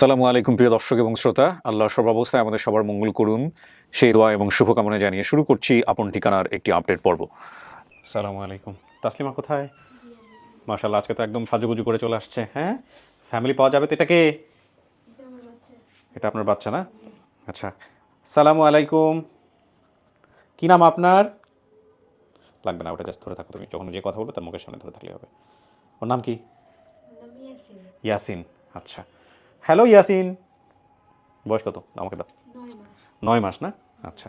আসসালামু আলাইকুম প্রিয় দর্শক এবং শ্রোতা, আল্লাহ সর্বাবস্থায় আমাদের সবার মঙ্গল করুন সেই দোয়া এবং শুভকামনা জানিয়ে শুরু করছি আপন ঠিকানার একটি আপডেট পর্ব। আসসালামু আলাইকুম। তাসলিমা কোথায়? মাশাআল্লাহ, আজকে তো একদম সাজুগুজু করে চলে আসছে। হ্যাঁ, ফ্যামিলি পাওয়া যাবে তো? এটা কে? এটা আপনার বাচ্চা না? আচ্ছা। আসসালামু আলাইকুম। কী নাম আপনার? লাগবে না, ওটা জাস্ট ধরে থাকো তুমি, যখন যে কথা বলবে তার মুখের সামনে ধরে থাকলে হবে। ওর নাম কি? ইয়াসিন। আচ্ছা, হ্যালো ইয়াসিন। বয়স কত আমাকে দাও? 9 মাস না? আচ্ছা,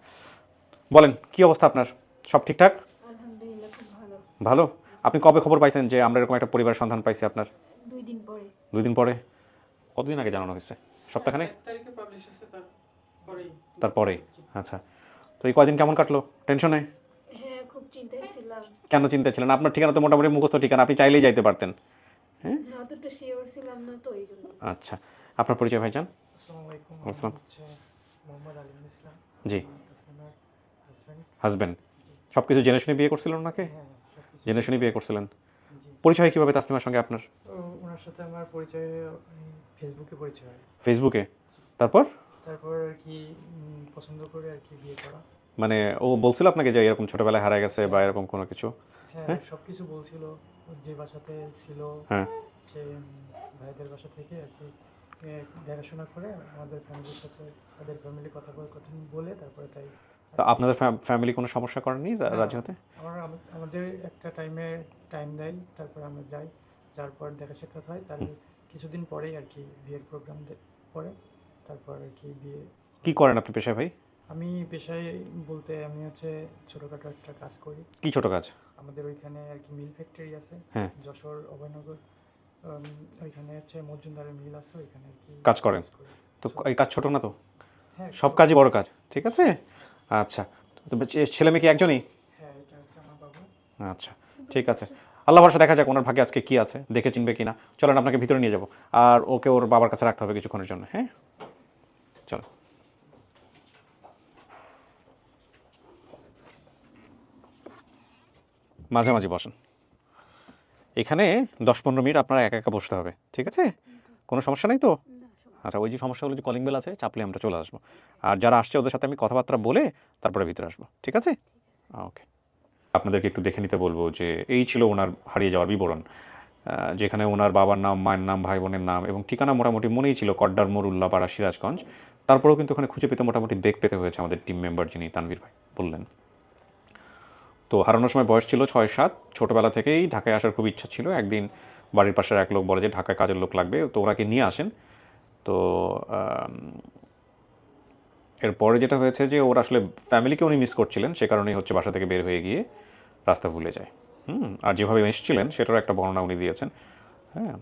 বলেন কি অবস্থা আপনার? সব ঠিকঠাক? আলহামদুলিল্লাহ, খুব ভালো। ভালো। আপনি কবে খবর পাইছেন যে আমরা এরকম একটা পরিবার সন্ধান পাইছি আপনার? 2 দিন পরে। 2 দিন পরে? কতদিন আগে জানানো হয়েছে? সপ্তাহখানেক? তারিখে পাবলিশ হয়েছে, তারপরেই। তারপরেই? আচ্ছা। তো এই কয়দিন কেমন কাটলো? টেনশনে? হ্যাঁ, খুব চিন্তায় ছিলাম। কেন চিন্তা ছিলেন? আপনার ঠিকানা তো মোটামুটি মুখস্থ ঠিকানা, আপনি চাইলেই যাইতে পারতেন। হ্যাঁ, হ্যাঁ, অতটা শিওর ছিলাম না তো এই জন্য। আচ্ছা। আপনার পরিচয় ভাইজান? আসসালামু আলাইকুম। আসসালাম। হচ্ছে মোহাম্মদ আলিম ইসলাম। জি। তাসলিমার হাজব্যান্ড। হাজব্যান্ড? সব কিছু জেনে শুনে বিয়ে করছিলেন ওনাকে? হ্যাঁ, সবকিছু। জেনে শুনে বিয়ে করছিলেন? জি। পরিচয় কীভাবে তাসলিমার সঙ্গে আপনার? তো ওনার সাথে আমার পরিচয় ফেসবুকে পরিচয় হয়। ফেসবুকে? তারপর? তারপর আর কি পছন্দ করে আর কি বিয়ে করা। মানে ও বলছিল আপনাকে যে এরকম ছোটবেলায় হারায় গেছে বা এরকম কোনো কিছু? হ্যাঁ, সব কিছু বলছিল। যে বাসাতে ছিল, হ্যাঁ। সে ভাইদের বাসা থেকে আর কি দেখাশোনা করে আমাদের ফ্যামিলির সাথে, তাদের ফ্যামিলি কথা বলে তারপরে তাই। তো আপনাদের ফ্যামিলি কোনো সমস্যা করেনি রাজি হতে? আমাদের একটা টাইম দেয়, তারপর আমরা যাই, যার পর দেখা সাক্ষাৎ হয়, তার কিছুদিন পরেই আর কি বিয়ের প্রোগ্রাম পরে, তারপর আর কি বিয়ে। কি করেন আপনি পেশায় ভাই? আমি পেশায় বলতে আমি হচ্ছে ছোটোখাটো একটা কাজ করি। কি ছোট কাজ? আমাদের ওইখানে আর কি মিল ফ্যাক্টরি আছে। হ্যাঁ। যশোর অভয়নগর, ওইখানে হচ্ছে মজুমদারের মিল আছে, ওইখানে আর কি কাজ করেন? করি। তো এই কাজ ছোট না তো? হ্যাঁ, সব কাজই বড় কাজ, ঠিক আছে। আচ্ছা, তো ছেলে মেয়ে কি একজনই? হ্যাঁ, এটা হচ্ছে আমার বাবা। আচ্ছা, ঠিক আছে। আল্লাহ ভরসা, দেখা যাক ওনার ভাগ্যে আজকে কি আছে, দেখে চিনবে কিনা। চলেন আপনাকে ভিতরে নিয়ে যাবো, আর ওকে ওর বাবার কাছে রাখতে হবে কিছুক্ষণের জন্য। হ্যাঁ, চলো। মাঝামাঝি বসেন। এখানে 10-15 মিনিট আপনারা একা একা বসতে হবে, ঠিক আছে? কোনো সমস্যা নেই তো? আচ্ছা, ওই যে সমস্যা হলো যে কলিং বেল আছে, চাপলে আমরা চলে আসবো। আর যারা আসছে ওদের সাথে আমি কথাবার্তা বলে তারপরে ভিতরে আসবো, ঠিক আছে? ওকে। আপনাদেরকে একটু দেখে নিতে বলবো যে এই ছিল ওনার হারিয়ে যাওয়ার বিবরণ, যেখানে ওনার বাবার নাম, মায়ের নাম, ভাই বোনের নাম এবং ঠিকানা মোটামুটি মনেই ছিল, কড্ডার মোড়, উল্লাপাড়া, সিরাজগঞ্জ। তারপরেও কিন্তু ওখানে খুঁজে পেতে মোটামুটি বেগ পেতে হয়েছে আমাদের টিম মেম্বার যিনি তানভীর ভাই বললেন। তো হারানোর সময় বয়স ছিল 6-7। ছোটোবেলা থেকেই ঢাকায় আসার খুব ইচ্ছা ছিল। একদিন বাড়ির পাশের এক লোক বলে যে ঢাকায় কাজের লোক লাগবে, তো ওনাকে নিয়ে আসেন। তো এরপরে যেটা হয়েছে যে ওর আসলে ফ্যামিলিকে উনি মিস করছিলেন, সে কারণেই হচ্ছে বাসা থেকে বের হয়ে গিয়ে রাস্তা ভুলে যায়। আর যেভাবে এসেছিলেন সেটারও একটা বর্ণনা উনি দিয়েছেন। হ্যাঁ,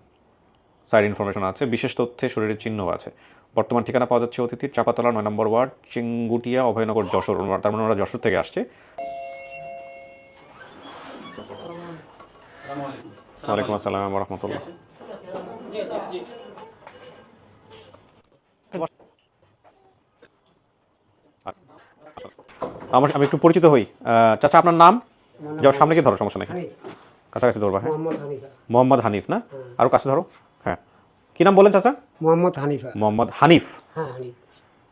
সাইড ইনফরমেশন আছে, বিশেষ তথ্যে শরীরের চিহ্নও আছে। বর্তমান ঠিকানা পাওয়া যাচ্ছে অতিথির চাপাতলা 9 নম্বর ওয়ার্ড, চিঙ্গুটিয়া, অভয়নগর, যশোর। তার মানে ওরা যশোর থেকে আসছে। ওয়ালাইকুম আসসালাম রহমতুল্লাহ। আমি একটু পরিচিত হই। চাচা, আপনার নাম? যাও সামনে গিয়ে ধরো, সমস্যা নেই। কাছাকাছি ধরবা। হ্যাঁ, মোহাম্মদ হানিফ না? আরও কাছে ধরো। হ্যাঁ, কী নাম বলেন চাচা? মোহাম্মদ হানিফা। মোহাম্মদ হানিফ। হ্যাঁ, হানিফ।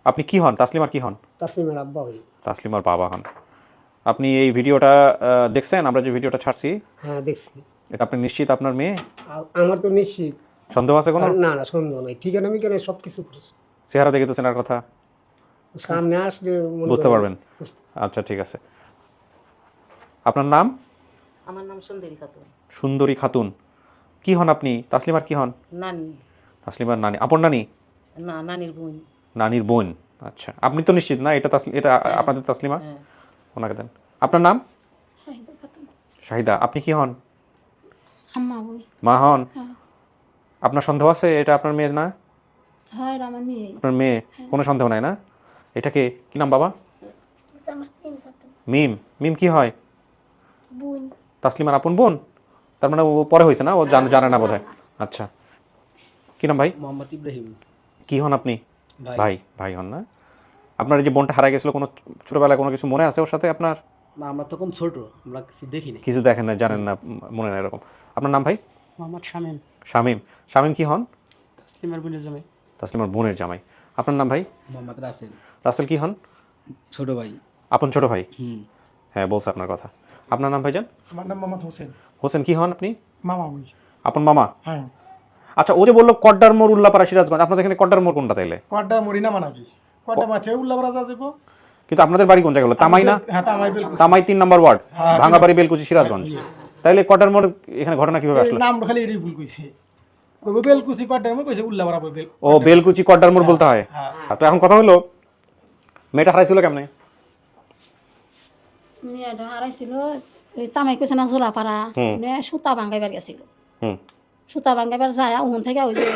আপনি কি হন? তাসলিমার কি হন? তাসলিমের আব্বা হই। তাসলিমার বাবা হন। আপনি এই ভিডিওটা দেখছেন, আমরা যে ভিডিওটা ছাড়ছি? হ্যাঁ, দেখছি। এটা আপনি নিশ্চিত আপনার মেয়ে? আমার তো নিশ্চিত। সন্দেহ আছে কোনো? না না, সন্দেহ নাই। ঠিকানা মিকানা সব কিছু করেছি। চেহারা দেখে তো চেনার কথা, সামনে আসলে বুঝতে পারবেন। আচ্ছা, ঠিক আছে। আপনার নাম? আমার নাম সুন্দরী খাতুন। সুন্দরী খাতুন। কি হন আপনি? তাসলিমার কি হন? নানি। তাসলিমার নানি? আপন নানি? না, নানির বোন। নানির বোন। আচ্ছা, আপনি তো নিশ্চিত না এটা এটা আপনাদের তাসলিমা? হ্যাঁ। ওনাকে দেন। আপনার নাম? শাহিদা খাতুন। শাহিদা। আপনি কি হন? আম্মা হই। মা হন? হ্যাঁ। আপনার সন্দেহ আছে এটা আপনার মেয়ে না? হ্যাঁ, আমার মেয়ে। আপনার মেয়ে? কোনো সন্দেহ নাই না? এটাকে কি নাম বাবা? মিম। মিম কি হয়? বোন। তাসলিমার আপন বোন? তার মানে ও পরে হয়েছে না, ও জানে না বোধহয়। আচ্ছা, কি নাম ভাই? মোহাম্মদ ইব্রাহিম। কি হন আপনি? ভাই। ভাই হন না? আপনার এই যে বোনটা হারাই গেছিলো, কোনো ছোটোবেলায় কোনো কিছু মনে আছে ওর সাথে আপনার? না, আমরা তখন ছোট, আমরা কিছু দেখিনি। কিছু দেখেন না, জানেন না, মনে নাই এরকম। আপনার নাম ভাই? মোহাম্মদ শামীম। শামীম। শামীম কি হন? তাসলিমার বোনের জামাই। তাসলিমার বোনের জামাই। আপনার নাম ভাই? মোহাম্মদ রাসেল, রাসেল কি হন? ছোট ভাই। আপন ছোট ভাই? হুম। হ্যাঁ বলছে আপনার কথা। আপনার নাম ভাইজান? আমার নাম মোহাম্মদ হোসেন। হোসেন কি হন আপনি? মামা ওই। আপন মামা? হ্যাঁ। আচ্ছা, ও যে বললো কড্ডার মোড়, উল্লাপাড়া, সিরাজগঞ্জ, আপনাদের এখানে কড্ডার মোড় কোনটা তাইলে? কড্ডা মরিনা নাকি? কড্ডা মাছে উল্লাপাড়া যা যাবো। কিন্তু আপনাদের বাড়ি কোন জায়গা হলো? তামাই না? হ্যাঁ, তামাই বেলকুচি। তামাই 3 নম্বর ওয়ার্ড, হ্যাঁ, ভাঙ্গাবাড়ি, বেলকুচি, সিরাজগঞ্জ। তাইলে কড্ডার মোড় এখানে ঘটনা কিভাবে আসলো? নাম খালি এরই ভুল কইছে। কইবো বেলকুচি কড্ডার মো কইছে উল্লাপাড়া বেল। ও বেলকুচি কড্ডার মোড় বলতে হয়। তো এখন কথা হলো, মেয়েটা হারাইছিল কেমনে? মেয়েটা হারাইছিল ওই তামাই কইছে না জোলাপাড়া, সুতা ভাঙ্গাইবার গেছিল। হুম। সুতা ভাঙ্গাইবার যায় ওখান থেকে ওই যে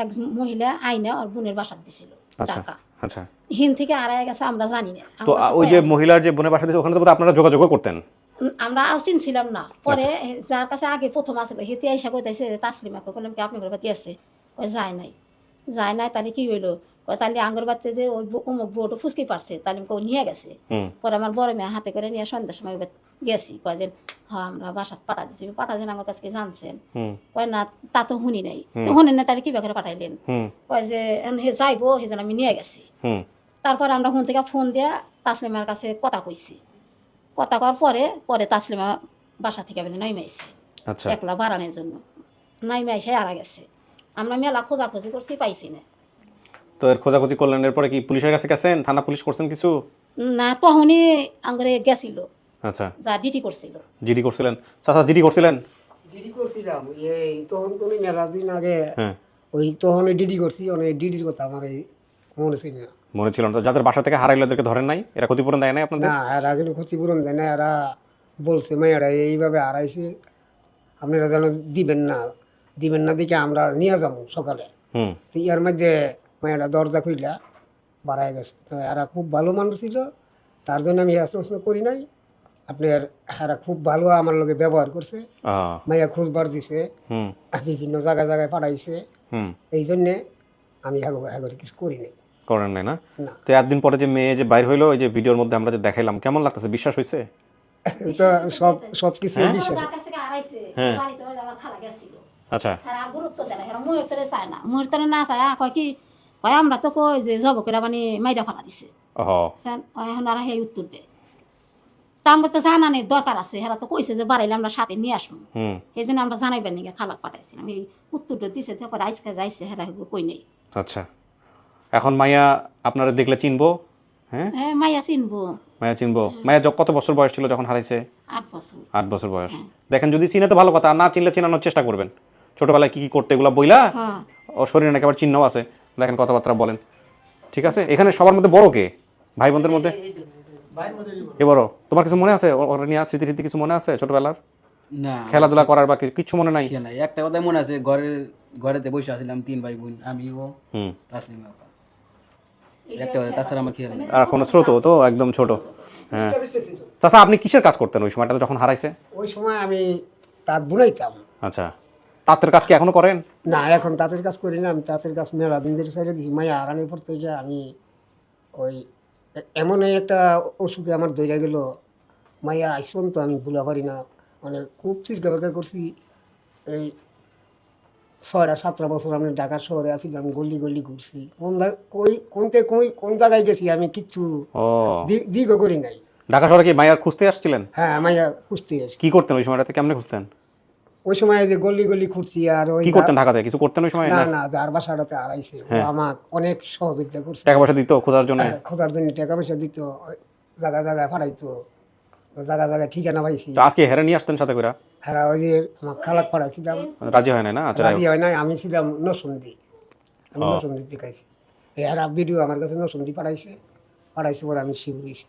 এক মহিলা আইনে ওর বোনের বাসাত দিছিল আচ্ছা টাকা। আচ্ছা। হিন থেকে হারাই গেছে আমরা জানি না। তো ওই যে মহিলার যে বোনের বাসা দিয়েছে ওখানে তো বোধহয় আপনারা যোগাযোগ করতেন? আমরা চিনছিলাম না। পরে আচ্ছা। যার কাছে আগে প্রথম আসলো হেতে আইসা কইতাছে তাসলিমাকে, বললাম কি আপনি ঘরে আছে? কয় যায় নাই। যায় নাই তাহলে কি হইলো? কয় তাহলে আঙ্গুর বাড়তে যে ওই অমুক বউটা ফুসকি পারছে, তাহলে কেউ নিয়ে গেছে। পরে আমার বড় মেয়ে হাতে করে নিয়ে সন্ধ্যার সময় গেছি। কয় যে হ্যাঁ আমরা বাসাত পাঠা দিচ্ছি। পাঠা দিন আমার কাছে জানছেন? কয় না তা তো শুনি নাই। শুনেন না তাহলে কি ব্যাপারে পাঠাইলেন? কয় যে হে যাইবো সেজন্য আমি নিয়ে গেছি। তারপরে আমরা ফোন থেকে ফোন দিয়ে তাসলিমার কাছে কথা কইছি। কথা কওয়ার পরে তাসলিমা বাসা থেকে নাইমে আইছে। আচ্ছা। একলা বাড়ানোর জন্য নাইমে আইসে আরা গেছে। আমরা মেলা খোঁজাখুঁজি করছি, পাইছি না। তো এর খোঁজাখুঁজি করলেন, এরপরে কি পুলিশের কাছে গেছেন? থানা পুলিশ করছেন কিছু? না, তখনই আঙ্গরে গেছিল, আচ্ছা। যা ডিটি করছিল। জিডি করছিলেন? চাচা জিডি করছিলেন? ডিডি করছিলাম এই তখন তো মেলা দিন আগে। হ্যাঁ। ওই তখন ডিডি করছি, অনেক ডিডির কথা আমার এই মনে ছিল না। মনে ছিল না? তো যাদের বাসা থেকে হারাইলো এদেরকে ধরেন নাই? এরা ক্ষতিপূরণ দেয় নাই আপনাদের? না, এরা কিন্তু ক্ষতিপূরণ দেয় না। এরা বলছে মেয়েরা এইভাবে হারাইছে, আপনারা যেন দিবেন না দেখে আমরা নিয়ে যাবো সকালে। তো ইয়ার মধ্যে মেয়েরা দরজা খুইলা বাড়ায় গেছে। তো এরা খুব ভালো মানুষ ছিল, তার জন্য আমি আশ্বাসনা করি নাই। আপনার এরা খুব ভালো আমার লোকে ব্যবহার করছে, মাইয়া খুঁজবার দিছে, বিভিন্ন জায়গায় পাঠাইছে। এই জন্যে আমি এগোরে কিছু করি নাই। করেন নাই না? তো একদিন পরে যে মেয়ে যে বাইর হইলো, ওই যে ভিডিওর মধ্যে আমরা যে দেখাইলাম, কেমন লাগতেছে? বিশ্বাস হয়েছে? তো সব কিছু বিশ্বাস। যার কাছ থেকে হারাইছে বাড়িতে ওই আমার খালা গেছিল। আচ্ছা। আর গুরুত্ব দেয় না, মুহের তরে চায় না। মুহের তরে না চায়, কয় কি কয় আমরা তো কই যে জবকেরা মানে মাইরা ফালা দিছে। এখন আর সেই উত্তর দেয়। তা আমার তো জানানোর দরকার আছে। হেরা তো কইছে যে বাড়াইলে আমরা সাথে নিয়ে আসবো, এই জন্য আমরা জানাইবেন নাকি খালাক পাঠাইছিলাম। এই উত্তরটা দিছে, তারপরে আজকে যাইছে, হেরা কই নেই। আচ্ছা। এখন মাইয়া আপনারা দেখলে চিনবো? হ্যাঁ, মাইয়া চিনবো। মাইয়া চিনবো। মাইয়া কত বছর বয়স ছিল যখন হারাইছে? 8 বছর। 8 বছর বয়স। দেখেন, যদি চিনে তো ভালো কথা, আর না চিনলে চিনানোর চেষ্টা করবেন। ছোটবেলায় কি কি করতে এগুলো বইলা, ও শরীরে নাকি আবার চিহ্নও আছে। দেখেন কথাবার্তা বলেন, ঠিক আছে? এখানে সবার মধ্যে বড় কে? ভাই বোনদের মধ্যে এ বড়? তোমার কিছু মনে আছে ওরা নিয়ে স্মৃতি কিছু মনে আছে ছোটবেলার? না, খেলাধুলা করার বা কিছু মনে নাই? নাই। একটা কথা মনে আছে, ঘরেতে বসে আছিলাম 3 ভাই বোন, আমি ও তাসলিমা। একটা কথা, তাছাড়া আমার খেয়াল নেই। আর কোনো স্রোত তো একদম ছোট। হ্যাঁ। চাচা, আপনি কিসের কাজ করতেন ওই সময়টা যখন হারাইছে? ওই সময় আমি তাঁত বুনাইতাম। আচ্ছা। তাঁতের কাজ কি এখনো করেন? না, এখন তাঁতের কাজ করি না। আমি তাঁতের কাজ মেলা দিন ধরে ছেড়ে দিচ্ছি। মায়া হারানোর পর থেকে আমি ওই এমন একটা অসুখে আমার ধরে গেল, মায়া আইসন তো আমি ভুলা পারি না। মানে খুব চিরকাবারকা করছি। এই 6-7 বছর আমি ঢাকা শহরে আসছিলাম, গল্লি ঘুরছি। কোন জায়গায় গেছি আমি কিচ্ছু দিগ করি নাই। ঢাকা শহরে কি মাইয়া খুঁজতে আসছিলেন? হ্যাঁ, মাইয়া খুঁজতে আসছি। কি করতেন ওই সময়টাতে? কেমনে খুঁজতেন? ওই সময় যে গল্লি ঘুরছি। আর ওই কি করতেন ঢাকাতে? কিছু করতেন ওই সময়? না, যার বাসাটাতে হারাইছে ও আমার অনেক সহযোগিতা করছে। টাকা পয়সা দিত খোঁজার জন্য? খোঁজার জন্য টাকা পয়সা দিত, জায়গায় পাঠাইতো, জায়গায় ঠিকানা পাইছি। আজকে হেরে নিয়ে আসতেন সাথে করে? হ্যাঁ, ওই যে আমার খালাক পাঠাইছিলাম, রাজি হয় না? আচ্ছা, রাজি হয় নাই। আমি ছিলাম নসন্দি, আমি নসন্দিতে খাইছি। এরা ভিডিও আমার কাছে নসন্দি পাঠাইছে পরে আমি শিউরিছি।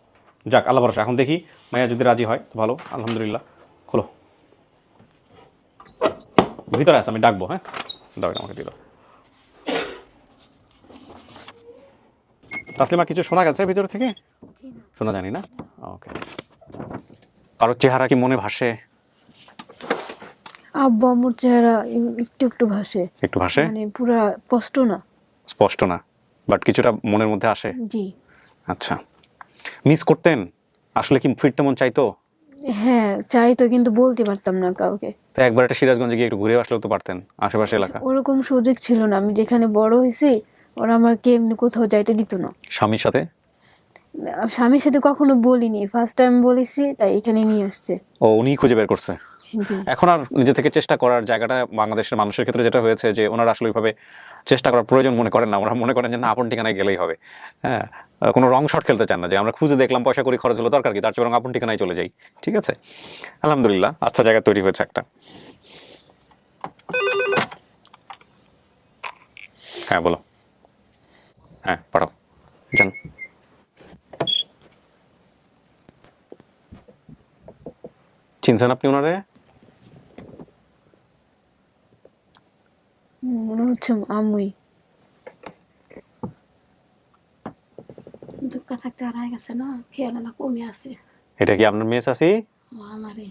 যাক, আল্লাহ ভরসা। এখন দেখি মাইয়া যদি রাজি হয় তো ভালো, আলহামদুলিল্লাহ। খোলো, ভিতরে আছে, আমি ডাকবো। হ্যাঁ, দাও আমাকে দিল। তাসলিমা, কিছু শোনা গেছে ভিতর থেকে? শোনা জানি না। ওকে। কারোর চেহারা কি মনে ভাসে? আব্বু আম্মুর চেহারা একটু ভাসে। একটু ভাসে মানে পুরা স্পষ্ট না, স্পষ্ট না, বাট কিছুটা মনের মধ্যে আসে। জি। আচ্ছা, মিস করতেন? আসলে কি ফিরতে মন চাইতো? হ্যাঁ চাইতো, কিন্তু বলতে পারতাম না কাউকে। তো একবার একটা সিরাজগঞ্জে গিয়ে একটু ঘুরে আসলেও তো পারতেন, আশেপাশে এলাকা। ওরকম সুযোগ ছিল না। আমি যেখানে বড় হয়েছি ওরা আমাকে এমনি কোথাও যাইতে দিত না। স্বামীর সাথে? স্বামীর সাথে কখনো বলিনি, ফার্স্ট টাইম বলেছি, তাই এখানে নিয়ে আসছে। ও উনি খুঁজে বের করছে। জি। এখন আর নিজে থেকে চেষ্টা করার জায়গাটা বাংলাদেশের মানুষের ক্ষেত্রে যেটা হয়েছে যে ওনারা আসলে ওইভাবে চেষ্টা করার প্রয়োজন মনে করেন না। ওরা মনে করেন যে না, আপন ঠিকানায় গেলেই হবে। হ্যাঁ, কোনো রং শট খেলতে চান না যে আমরা খুঁজে দেখলাম, পয়সা করি খরচ হলো, দরকার কি, তার চেয়ে বরং আপন ঠিকানায় চলে যাই। ঠিক আছে, আলহামদুলিল্লাহ আস্থার জায়গা তৈরি হয়েছে একটা। হ্যাঁ বলো। হ্যাঁ পাঠাও, যান। চিনছেন আপনি ওনারে? মনে হচ্ছে আম্মুই। দুঃখ থাকতে হারাই গেছে না, খেয়াল না কমে আছে। এটা কি আপনার মেয়ে চাচি? ও আমারই।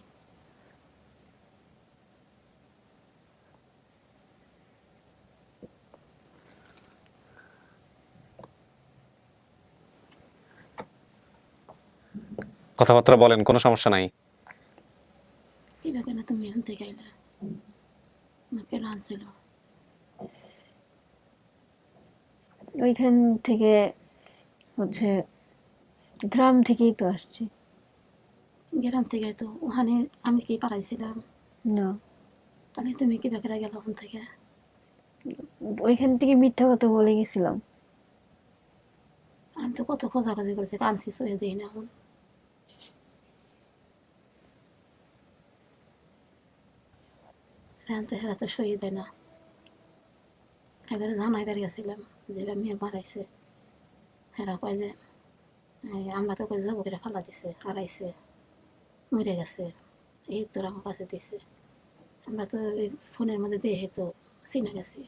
কথাবার্তা বলেন, কোনো সমস্যা নাই। কিভাবে না তুমি এখান থেকে এলে, আমাকে আনছিল। ওইখান থেকে হচ্ছে গ্রাম থেকেই তো আসছি। গ্রাম থেকে তো ওখানে আমি কি পাঠাইছিলাম, না, তাহলে তুমি কি বেকার গেল ওখান থেকে? ওইখান থেকে মিথ্যা কথা বলে গেছিলাম। আমি তো কত খোঁজাখুঁজি করেছি, কাঁদছি, সহে দিই না এখন। তো হেরা তো সহি দেয় না। এবারে জানাই বের গেছিলাম যে এবার মেয়ে মারাইছে। হেরা কয় যে আমরা তো কই যাবো করে ফালা দিছে, হারাইছে, মরে গেছে, এই উত্তর আমার কাছে দিছে। আমরা তো এই ফোনের মধ্যে দেখে তো চিনে গেছি।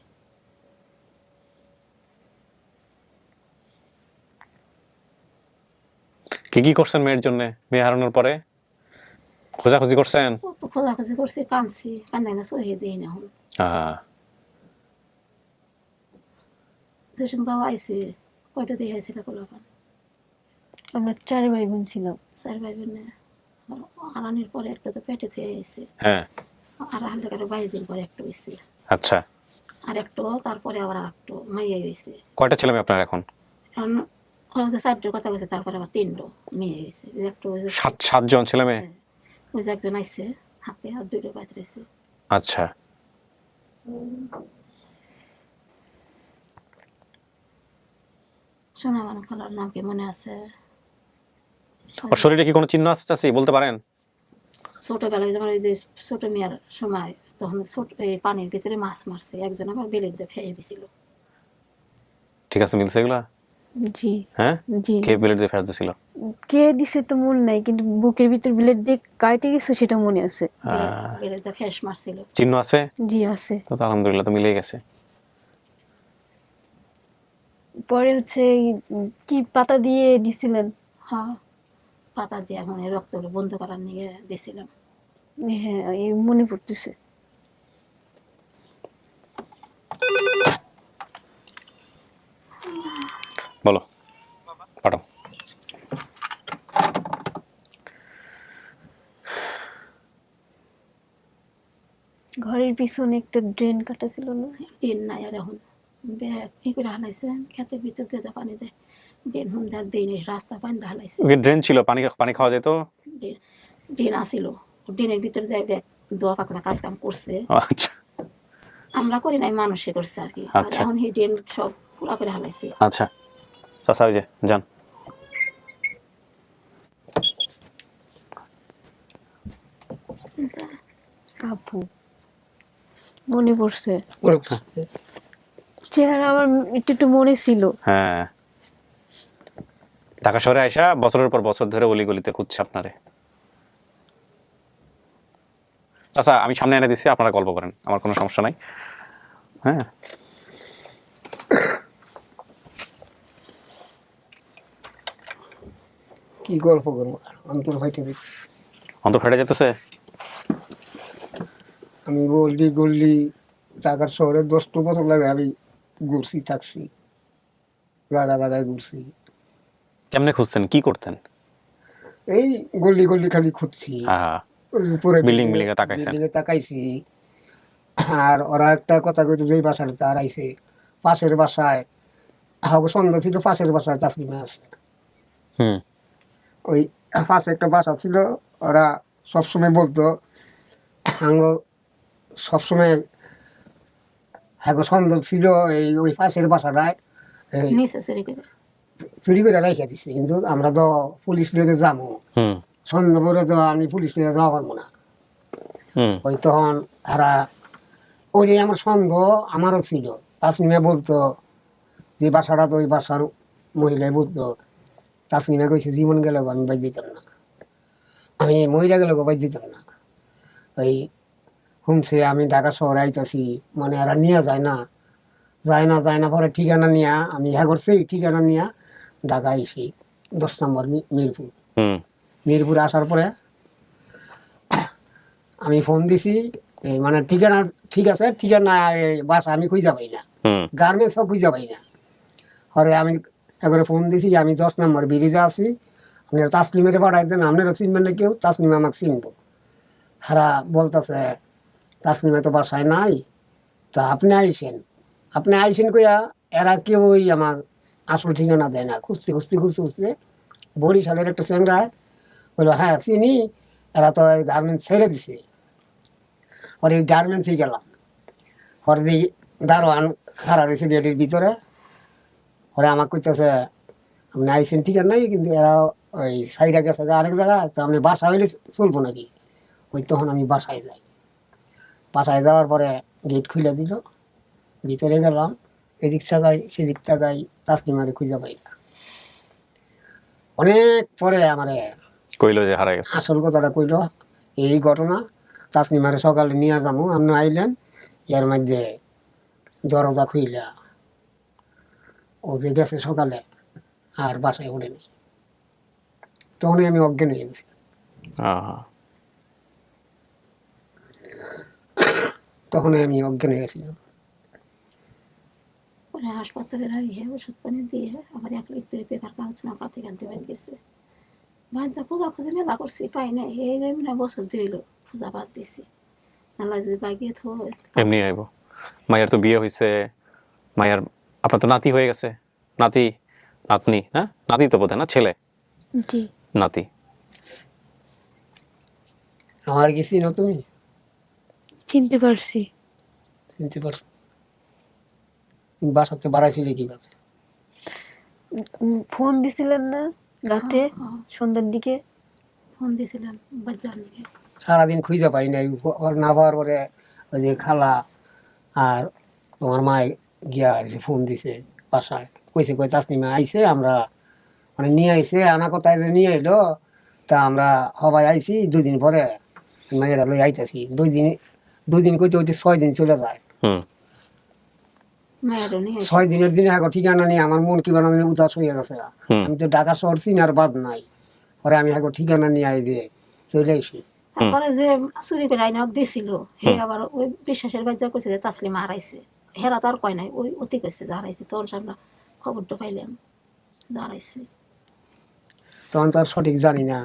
কি কি করছেন মেয়ের জন্য? মেয়ে হারানোর পরে খোঁজাখুঁজি করছেন? কত খোঁজাখুঁজি করছি, কাঁদছি, কান্দাই না সহি দিই না এখন। যে সময় আইসি কয়টা দিয়ে আইছিল কোলাপান? আমরা 4 ভাই বোন ছিলাম। 4 ভাই বোনে হারানির পরে একটা তো পেটে ধুয়ে আইসি, হ্যাঁ। আর হালকা 22 দিন পরে একটা হয়েছে, আচ্ছা, আর একটু তারপরে আবার একটু মাইয়া হয়েছে। কয়টা ছেলে মেয়ে আপনার এখন? এখন ওরা যে 4টা কথা বলছে, তারপরে আবার 3টো মেয়ে হয়েছে। একটু ওই যে সাতজন ছেলে মেয়ে? ওই যে একজন আইসে হাতে, আর 2টো বাইতে রয়েছে। আচ্ছা, সোনামান খালার নাম কি মনে আছে? ওর শরীরে কি কোনো চিহ্ন আছে চাচি, বলতে পারেন? ছোটবেলায় যেমন ওই যে ছোট মেয়ের সময়, তখন ছোট এই পানির ভিতরে মাছ মারছে, একজন আমার বেলের দিয়ে ফেলে দিছিল। ঠিক আছে, মিলছে এগুলা? জি। হ্যাঁ, জি। কে ব্লেড দিয়ে ফেরত দিছিল? কে দিছে তো মনে নাই, কিন্তু বুকের ভিতর ব্লেড দিয়ে কাটে গেছে সেটা মনে আছে। বেলের দিয়ে ফেস মারছিল। চিহ্ন আছে? জি আছে। তো আলহামদুলিল্লাহ, তো মিলে গেছে। পরে হচ্ছে কি পাতা দিয়ে দিছিলেন? হ্যাঁ, পাতা দিয়ে মানে রক্ত বন্ধ করার নিয়ে দিয়েছিলাম। হ্যাঁ, এই মনে পড়তেছে। বলো, পাঠাও। ঘরের পিছনে একটা ড্রেন কাটা ছিল না? ড্রেন নাই আর এখন, ই করে হালাইছে, খেতের ভিতর দিয়ে পানি দেয়, ড্রেন হুম দেয় দেয় নেই, রাস্তা পানি দিয়ে হালাইছে। ওকে ড্রেন ছিল, পানি পানি খাওয়া যেত? ড্রেন আসিল, ড্রেনের ভিতরে দেয় দোয়া পাকড়া কাজ কাম করছে। আচ্ছা আমরা করি নাই, মানুষে করছে আর কি। আর আচ্ছা। এখন এই ড্রেন সব পুরা করে হালাইছে। আচ্ছা চাচা, ওই যে যান। আপু মনে পড়ছে, ওরা বুঝতে চেহারা আমার একটু একটু মনে ছিল। হ্যাঁ, ঢাকা শহরে আইসা বছরের পর বছর ধরে অলিগলিতে খুঁজছে আপনারে। চাচা আমি সামনে এনে দিচ্ছি, আপনারা গল্প করেন, আমার কোনো সমস্যা নাই। হ্যাঁ, কি গল্প করবো আর, অন্তর ফাইটে দিচ্ছি। অন্তর ফেটে যেতেছে। আমি গল্লি গল্লি ঢাকার শহরে 10টা বছর লাগে আমি ঘুরছি, থাকছি, জায়গায় জায়গায় ঘুরছি। কেমনে খুঁজতেন, কি করতেন? এই গল্লি গল্লি খালি খুঁজছি, হ্যাঁ, ওই উপরে বিল্ডিং বিল্ডিং এ তাকাইছেন? বিল্ডিংয়ে তাকাইছি। আর ওরা একটা কথা কইতো, যেই বাসাটা তার আইছে পাশের বাসায় সন্ধ্যা ছিল পাশের বাসায় তাসলিমা আছে, হুম ওই পাশে একটা বাসা ছিল, ওরা সবসময় বলতো আঙ্গ সবসময় হ্যাঁ সন্দেহ ছিল এই ওই পাশের বাসাটায় এই নিচে চুরি করে চুরি করে রেখে দিচ্ছে, কিন্তু আমরা তো পুলিশ লিয়ে যাবো, হুম সন্দেহ করে তো আমি পুলিশ লিয়ে যাওয়া পারবো না। হুম ওই তখন এরা ওই আমার সন্দেহ আমারও ছিল। তাসলিমা বলতো যে বাসাটা তো ওই বাসার মহিলাই বলতো, তাসলিমা কইছে জীবন গেলেও আমি বাইর দিতাম না, আমি মহিলা গেলেও বাইর দিতাম না। ওই শুনছে আমি ঢাকা শহরে আইতাছি, মানে এরা নিয়ে যায় না পরে ঠিকানা নিয়ে আমি হ্যাঁ করছি, ঠিকানা নিয়ে ঢাকা আইসি 10 নম্বর মিরপুর। হুম মিরপুর আসার পরে আমি ফোন দিছি, এই মানে ঠিকানা ঠিক আছে, ঠিকানা বাসা আমি খুঁজে পাই না, হুম গার্মেন্টসও খুঁজে পাই না। পরে আমি একবারে ফোন দিছি আমি 10 নম্বর ব্রিজে আছি, আপনারা তাসলিমের পাঠাই দেন, আপনারা চিনবেন না কেউ, তাসলিম আমাকে চিনবো। হারা বলতেছে তাসলিমা তো বাসায় নাই, তা আপনি আইসেন কইয়া এরা কেউই আমার আসল ঠিকানা দেয় না, খুঁজতে বরিশালের একটা চ্যাংরা বললো হ্যাঁ চিনি, এরা তো গার্মেন্টস ছেড়ে দিছে। পরে ওই গার্মেন্টসে গেলাম, পরে দেখি দারোয়ান খাড়া রয়েছে গেটের ভিতরে, পরে আমাকে কইতেছে আপনি আইসেন ঠিকানা নাই, কিন্তু এরা ওই সাইডে গেছে আরেক জায়গায়, তো আপনি বাসা হইলে চলবো নাকি? ওই তখন আমি বাসায় যাই, বাসায় যাওয়ার পরে গেট খুলে দিল, ভিতরে গেলাম, এদিক তাকাই সেদিক তাকাই, তাসলিমারে খুঁজে পাই না। অনেক পরে আমারে কইলো যে হারাই গেছে। আসল কথাটা কইল এই ঘটনা, তাসলিমারে সকালে নিয়ে যাবো, আপনি আইলেন, এর মধ্যে দরজা খুইলা ও যে গেছে সকালে আর বাসায় ওঠেনি, তখনই আমি অজ্ঞান হয়ে গেছি। তখনই আমি অজ্ঞান হয়ে গেছিলাম। পরে হাসপাতালে রাখিয়ে ওষুধ পানি দিয়ে আমার 1 লিটার পেপার কাগজ না পাতে কানতে বাদ গেছে। বাচ্চা পূজা খুঁজে মেলা করছি পাই নাই, এই না বছর দিল পূজা বাদ দিছি। আল্লাহ যদি বাগিয়ে থো এমনি আইব। মায়ের তো বিয়ে হয়েছে, মায়ের আপনার তো নাতি হয়ে গেছে, নাতি নাতনি, হ্যাঁ নাতি তো বোধ হয় না, ছেলে জি নাতি। আমার কি চিনো তুমি? চিনতে পারছি। চিনতে পারছো? তুমি বাসাতে বাড়াইছিলে কিভাবে? ফোন দিছিলেন না রাতে সন্ধ্যার দিকে? ফোন দিয়েছিলাম বাচ্চার নিয়ে। সারাদিন খুঁজে পাই নাই, ওর না পাওয়ার পরে ওই যে খালা আর তোমার মায় গিয়া এসে ফোন দিছে বাসায়, কইছে কই তাসলিমা আইছে, আমরা মানে নিয়ে আইছে, আনা কোথায় যে নিয়ে এলো, তা আমরা সবাই আইছি 2 দিন পরে মেয়েরা লই আইতাছি। 2 দিন কইতে হইতে 6 দিন চলে যায়। হুম মায়েরও নিয়ে 6 দিনের দিনে এখন ঠিকানা নিয়ে আমার মন কি বানানো উদাস হয়ে গেছে। আমি তো ঢাকা শহর চিনার বাদ নাই, পরে আমি এখন ঠিকানা নিয়ে আই দিয়ে চলে আইসি। তারপরে যে চুরি করে আইনা দিছিল হে আবার ওই বিশ্বাসের বাচ্চা কইছে যে তাসলিমা হারাইছে, হেরা তো আর কয় নাই, ওই অতি কইছে যে হারাইছে, তোর আমরা খবরটা পাইলাম যে হারাইছে। তখন তো আর সঠিক জানি না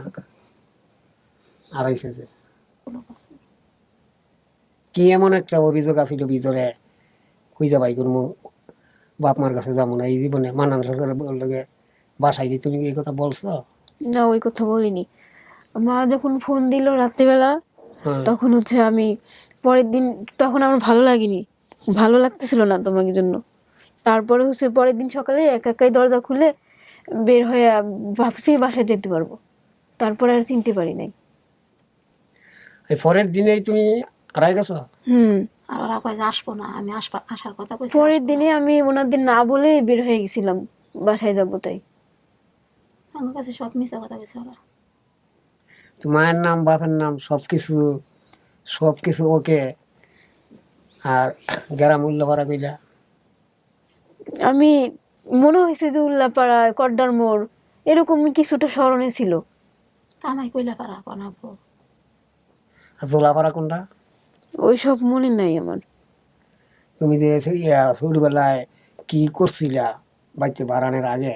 হারাইছে যে কোনো কথা না। কি এমন একটা অভিযোগ আছিল ভিতরে, খুঁজে পাই করবো, বাপ মার কাছে যাবো না এই জীবনে, মানান সরকারের লগে বাসায় গিয়ে তুমি কি এই কথা বলছো? না ওই কথা বলিনি। মা যখন ফোন দিল রাত্রিবেলা, হ্যাঁ। তখন হচ্ছে আমি পরের দিন, তখন আমার ভালো লাগেনি, ভালো লাগতেছিল না তোমাকে জন্য। তারপরে হচ্ছে পরের দিন সকালে একাই দরজা খুলে বের হয়ে ভাবছি বাসায় যেতে পারবো, তারপরে আর চিনতে পারি নাই। এই পরের দিনেই তুমি হারাই গেছো? আর ওরা কয় যে আসবো না, আমি আসার কথা কইছি। পরের দিনে আমি ওনাদের না বলে বের হয়ে গেছিলাম বাসায় যাবো তাই। আমার কাছে সব মিশা কথা কইছে ওরা। তো মায়ের নাম বাপের নাম সবকিছু ওকে, আর গ্রাম উল্লাপাড়া কইলা? আমি মনে হয়েছে যে উল্লাপাড়া কড্ডার মোড় এরকমই কিছুটা স্মরণে ছিল। তা আমায় কইলা পারা বানাবো। আর জোলাপাড়া কোনটা? ওইসব মনে নাই আমার। তুমি যে ছোটবেলায় কি করছিলা বাড়িতে বাড়ানোর আগে,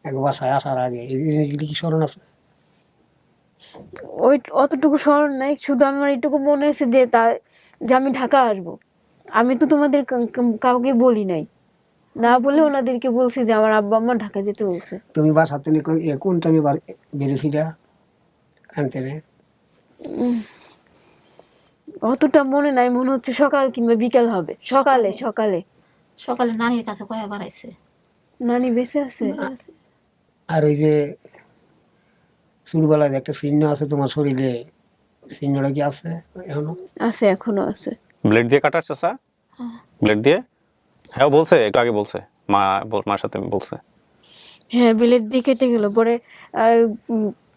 এক বাসায় আসার আগে, এই জিনিসগুলি কি স্মরণ আছে? ওই অতটুকু স্মরণ নাই, শুধু আমার এইটুকু মনে হয়েছে যে যে আমি ঢাকা আসবো। আমি তো তোমাদের কাউকে বলি নাই। না বলে ওনাদেরকে বলছি যে আমার আব্বা আম্মা ঢাকা যেতে বলছে। তুমি বাসা থেকে কোন টাইমে বেরিয়েছিলা আনতে রে? অতটা মনে নাই, মনে হচ্ছে সকাল কিংবা বিকাল হবে। সকালে সকালে সকালে নানির কাছে কয়া বাড়াইছে। নানি বেঁচে আছে। আর ওই যে ছোটবেলায় যে একটা চিহ্ন আছে তোমার শরীরে, চিহ্নটা কি আছে এখনো? আছে, এখনো আছে। ব্লেড দিয়ে কাটার চাচা? ব্লেড দিয়ে? হ্যাঁ ও বলছে, একটু আগে বলছে, মার সাথে বলছে। হ্যাঁ, বিলেট দিয়ে কেটে গেল। পরে আর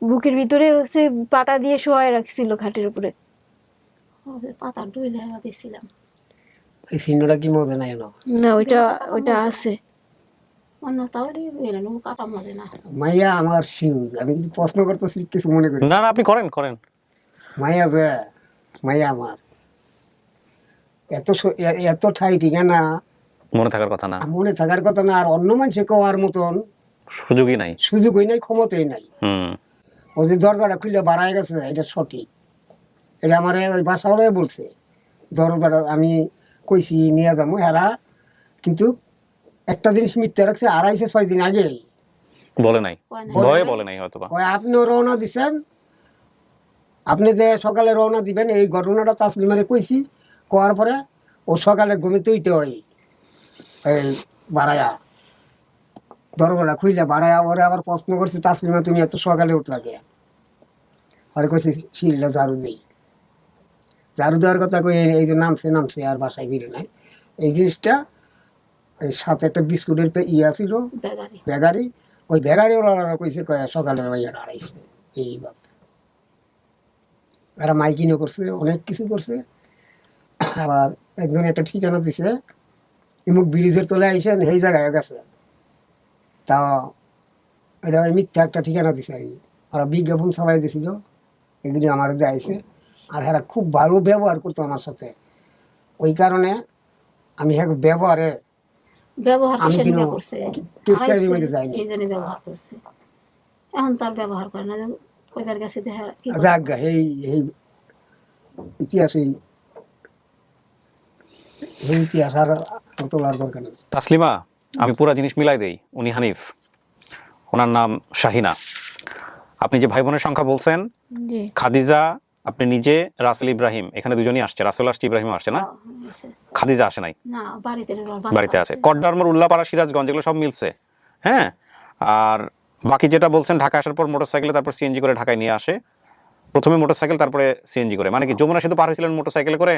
বুকের ভিতরে হচ্ছে পাতা দিয়ে শোয়ায় রাখছিল খাটের উপরে। পাতা ডুইলে দিয়েছিলাম। এই চিহ্নটা কি মজা নাই এখনো? না, ওইটা আছে। অন্য তাও কাটা মজে না। মাইয়া আমার শিউর, আমি কিন্তু প্রশ্ন করতেছি কিছু মনে করি না না, আপনি করেন করেন। মাইয়া যে মাইয়া আমার এত ঠাই ঠিকানা মনে থাকার কথা না, মনে থাকার কথা না, আর অন্য মানুষে কওয়ার মতন সুযোগই নাই। সুযোগই নাই, ক্ষমতাই নাই। হুম। ও যে দরজাটা খুলে বাড়ায় গেছে এটা সঠিক, এটা আমার ওই বাসাওয়ালাই বলছে। দরজাটা আমি কইছি নিয়ে যাবো হেরা, কিন্তু একটা জিনিস মিথ্যা রাখছে, 2.5-6 দিন আগে বলে নাই, ভয়ে বলে নাই হয়তো বা। আপনিও রওনা দিছেন, আপনি যে সকালে রওনা দিবেন এই ঘটনাটা তাসলিমারে কইছি। কোয়ার পরে ও সকালে ঘুমিতে উঠতে হয় এই বাড়ায়া দরজাটা খুইলে বাড়ায়া, ওরে আবার প্রশ্ন করছি তাসলিমা তুমি এত সকালে উঠলা কে? ওরে কইছি শিলটা ঝাড়ু দিই, ঝাড়ু দেওয়ার কথা কই এই যে নামছে আর বাসায় ফিরে নাই। এই জিনিসটা এই সাথে একটা বিস্কুটের ইয়া ছিল বেগারি, ওই বেগারি ওরা কইছে সকালে ভাইয়ারা হারাইছে। এইভাবে এরা মাইকিংও করছে, অনেক কিছু করছে। আবার একজন একটা ঠিকানা দিছে, ইমুক ব্রিজের তলে আইসেন সেই জায়গায় গেছে, তা এটা মিথ্যা একটা ঠিকানা দিছে আর কি। ওরা বিজ্ঞাপন ছাপাই দিছিল, এগুলি আমার দেয়াইছে। আর এরা খুব ভালো ব্যবহার করতো আমার সাথে, ওই কারণে আমি ব্যবহারে ব্যবহার আমি কিন্তু করছে, টেক্সটাইলের মধ্যে যাইনি। এই জন্য ব্যবহার করছে। এখন তার ব্যবহার করে না, কইবার গেছে দেখা কি করে। যাক গা, এই ইতিহাস এই ইতিহাস আর তোলার দরকার নেই। তাসলিমা, আমি পুরো জিনিস মিলাই দেই। উনি হানিফ, ওনার নাম শাহিনা। আপনি যে ভাই বোনের সংখ্যা বলছেন, জি। খাদিজা, আপনি নিজে, রাসেল ইব্রাহিম, এখানে দুজনই আসছে। রাসেল আসছে, ইব্রাহিম আসছে না? খাদিজা আসে নাই, না বাড়িতে বাড়িতে আছে। কড্ডারমোর, উল্লাপাড়া, সিরাজগঞ্জ, এগুলো সব মিলছে। হ্যাঁ, আর বাকি যেটা বলছেন ঢাকা আসার পর মোটরসাইকেলে, তারপর সিএনজি করে ঢাকায় নিয়ে আসে। প্রথমে মোটরসাইকেল, তারপরে সিএনজি করে। মানে কি যমুনা সেতু পার হয়েছিলেন মোটরসাইকেলে করে?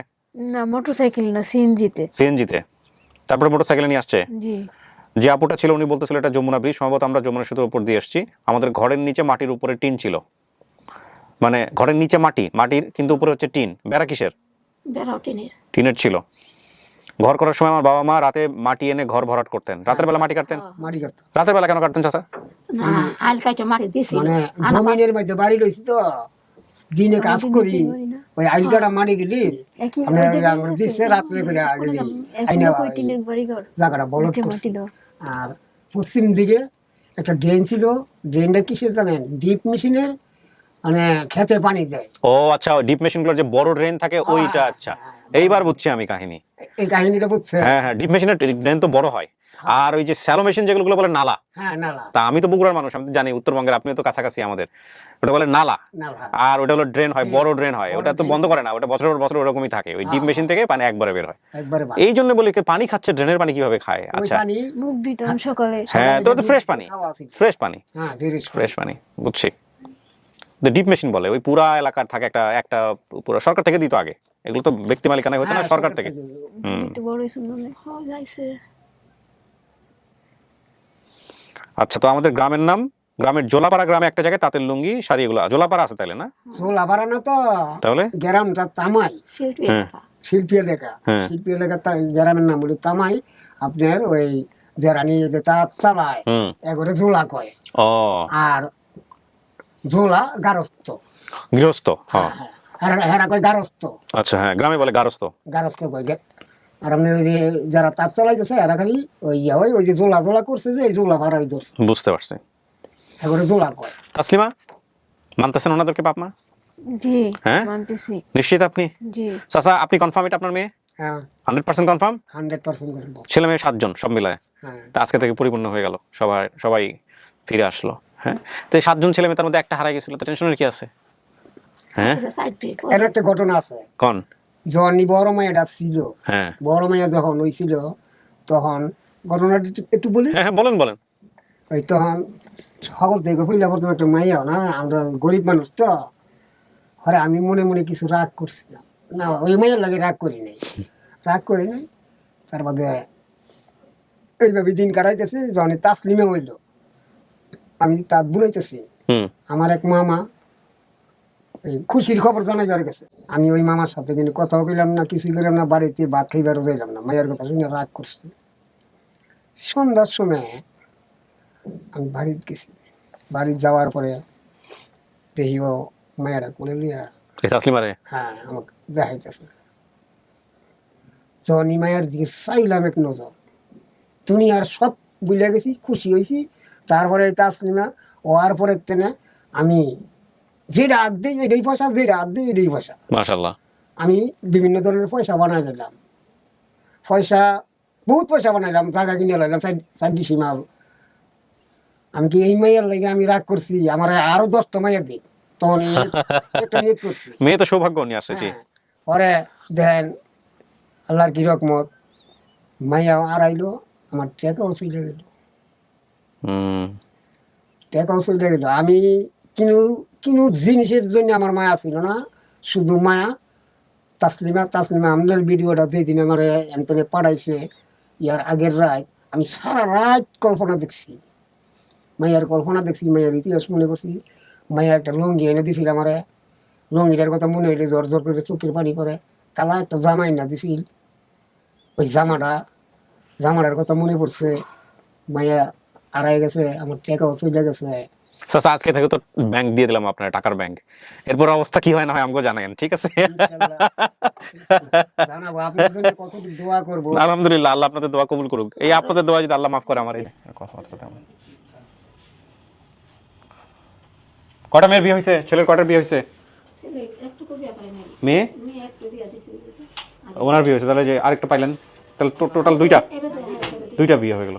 না, মোটরসাইকেল না, সিএনজিতে। সিএনজিতে, তারপরে মোটরসাইকেলে নিয়ে আসছে। জি। যে আপুটা ছিল উনি বলতেছিল এটা যমুনা ব্রিজ, সম্ভবত আমরা যমুনা সেতুর উপর দিয়ে এসেছি। আমাদের ঘরের নিচে মাটির উপরে টিন ছিল, মানে ঘরের নিচে মাটির কিন্তু উপরে হচ্ছে টিন। বেড়া কিসের? বেড়াও টিনের। টিনের ছিল। ঘর করার সময় আমার বাবা মা রাতে মাটি এনে ঘর ভরাট করতেন। রাতের বেলা মাটি কাটতেন। মাটি কাটতো রাতের বেলা কেন কাটতেন চাচা? না আইল কাইটা মারি দিছি, মানে জমিনের মধ্যে বাড়ি লইছি তো, দিনে কাজ করি, ওই আইলকাটা মারি গেলি আমরা দিচ্ছে রাত্রে করে গেলি আইনা জায়গাটা বলট করছি। আর পশ্চিম দিকে একটা ড্রেন ছিল, ড্রেনটা কিসের জানেন? ডিপ মেশিনের, মানে খেতে পানি দেয়। ও আচ্ছা, ডিপ মেশিনগুলোর যে বড় ড্রেন থাকে ওইটা। আচ্ছা, এইবার বুঝছি আমি কাহিনী। এই কাহিনীটা বুঝছে? হ্যাঁ হ্যাঁ, ডিপ মেশিনের ড্রেন তো বড় হয়। আর ওই যে শ্যালো মেশিন যেগুলো বলে নালা। হ্যাঁ নালা। তা আমি তো বগুড়ার মানুষ, আমি তো জানি উত্তরবঙ্গের, আপনিও তো কাছাকাছি আমাদের। ওটা বলে নালা। আর ওটা হলো ড্রেন হয়, বড় ড্রেন হয়। ওটা তো বন্ধ করে না, ওটা বছরের পর বছর ওরকমই থাকে। ওই ডিপ মেশিন থেকে পানি একবারে বের হয়। এই জন্য বলি পানি খাচ্ছে, ড্রেনের পানি কিভাবে খায়? আচ্ছা, মুখ দিতাম সকালে। হ্যাঁ, তো ফ্রেশ পানি, ফ্রেশ পানি, ফ্রেশ পানি, বুঝছি। ডিপ মেশিন বলে ওই পুরা এলাকার থাকে একটা পুরো সরকার থেকে দিত আগে। এগুলো তো ব্যক্তি মালিকানায় হতো না, সরকার থেকে। আচ্ছা, তো আমাদের গ্রামের নাম, গ্রামের জোলাপাড়া গ্রামে একটা জায়গায় তাঁতের লুঙ্গি শাড়ি, এগুলো জোলাপাড়া আছে তাইলে না? জোলাপাড়া না তো, তাহলে গ্রামটা তামাই, শিল্পী এলাকা। শিল্পী এলাকা গ্রামের নাম বলি তামাই। আপনার ওই জেরানি যে তাঁত চালায় এগুলো জোলা কয়। ও, আর জোলা গারস্থ, গৃহস্থ। হেরা কয় গারস্থ। আচ্ছা, হ্যাঁ, গ্রামে বলে গারস্থ, গারস্থ কয়। আর আপনি ওই যে যারা তাঁত চালাইতেছে এরা খালি ওই ওই যে জোলা করছে, যে এই জোলা ভাড়াই ধরছে। বুঝতে পারছি। এগুলো জোলা কয়। তাসলিমা, মানতেছেন ওনাদেরকে বাপ মা? জি, হ্যাঁ মানতেছি। নিশ্চিত আপনি? জি। চাচা, আপনি কনফার্ম এটা আপনার মেয়ে? হ্যাঁ 100% কনফার্ম? 100% করে বল। ছেলে মেয়ে 7 জন সব মিলায়। হ্যাঁ তা আজকে থেকে পরিপূর্ণ হয়ে গেল, সবাই সবাই ফিরে আসলো। হ্যাঁ, তো এই 7 জন ছেলে মেয়ে তার মধ্যে একটা হারাই গেছিল, তো টেনশনের কি আছে? হ্যাঁ, এর একটা ঘটনা আছে। কোন? যখন বড় মাইয়াটা ছিল, হ্যাঁ বড় মাইয়া যখন হয়েছিল তখন ঘটনাটা একটু বলি। হ্যাঁ বলেন বলেন। ওই তখন সকল থেকে পইলা প্রথম একটা মাইয়া না, আমরা গরিব মানুষ তো, আরে আমি মনে মনে কিছু রাগ করছিলাম না, ওই মাইয়ার লাগে রাগ করি নাই, তার বাদে এইভাবে দিন কাটাইতেছে। যখন তাসলিমে হইল আমি তার বুলাইতেছি, হুম আমার এক মামা এই খুশির খবর জানাইবার গেছে। আমি ওই মামার সাথে কিন্তু কথাও কইলাম না, কিছুই করলাম না, বাড়িতে ভাত খাইবারও যাইলাম না, মায়ের কথা শুনে রাগ করছি। সন্ধ্যার সময় আমি বাড়িতে গেছি, বাড়ি যাওয়ার পরে দেখি ও মায়েরা কোলে লিয়া, এই তাসলিমারে? হ্যাঁ আমাকে দেখাইতেছে। জনি মায়ের দিকে চাইলাম এক নজর, দুনিয়ার সব বুঝে গেছি, খুশি হয়েছি। তারপরে তাসলিমা হওয়ার পরে তেনে আমি যেটা হাত দিই এটাই পয়সা, যেটা হাত দিই এটাই পয়সা। মাশাআল্লাহ। আমি বিভিন্ন ধরনের পয়সা বানাই নিলাম, বহুত পয়সা বানাইলাম, জায়গা কিনে লাইলাম 4 সীমা। আমি কি এই মাইয়ার লাগে আমি রাগ করছি? আমার আরো 10টা মাইয়া দিই, তখন একটা নিয়ত করছি। মেয়ে তো সৌভাগ্য নিয়ে আসে। জি। হ্যাঁ, পরে দেন আল্লাহর কি রকমত, মাইয়া আড়াইলো, আমার টাকাও চলে গেল, হুম আমি কিনু জিনিসের জন্য আমার মায়া ছিল না, শুধু মায়া তাসলিমা আমাদের ভিডিওটা যেদিন আমার এন্তনে পাঠাইছে ইয়ার আগের রাত, আমি সারা রাত কল্পনা দেখছি, মাইয়ার কল্পনা দেখছি, মাইয়ার ইতিহাস মনে করছি। মাইয়া একটা লঙ্গি এনে দিছিল আমারে, লঙ্গিটার কথা মনে হইলে জ্বর জ্বর করে চোখের পানি পরে। কালা একটা জামা এনে দিছিল, ওই জামাটার কথা মনে পড়ছে। মাইয়া আড়াই গেছে, আমার টাকাও চলে গেছে। আচ্ছা, আজকে থেকে তো ব্যাংক দিয়ে দিলাম আপনার, টাকার ব্যাংক। এরপর অবস্থা কি হয় না হয় আমাকে জানাবেন, ঠিক আছে? জানাবো, আপনার জন্য কতটুকু দোয়া করবো। আলহামদুলিল্লাহ, আল্লাহ আপনাদের দোয়া কবুল করুক। এই আপনাদের দোয়া যদি আল্লাহ মাফ করে আমার এই কথাবার্তা তেমন। কটা মেয়ের বিয়ে হয়েছে? ছেলের কটার বিয়ে হয়েছে? ছেলে একটু বিয়া করে নাই, মেয়ে মেয়ে একটু বিয়া দিছে। ওনার বিয়ে হয়েছে, তাহলে যে আরেকটা পাইলেন, তাহলে টোটাল দুইটা এটা তো হ্যাঁ, দুইটা বিয়ে হয়ে গেল।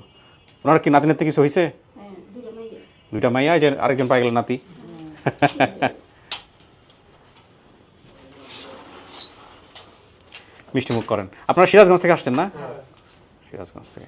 ওনার কি নাতি নাতি কিছু হয়েছে? হ্যাঁ, দুটো মাইয়া। দুইটা মাইয়া, যে আরেকজন পাই গেল নাতি। মিষ্টি মুখ করেন। আপনারা সিরাজগঞ্জ থেকে আসছেন না? সিরাজগঞ্জ থেকে।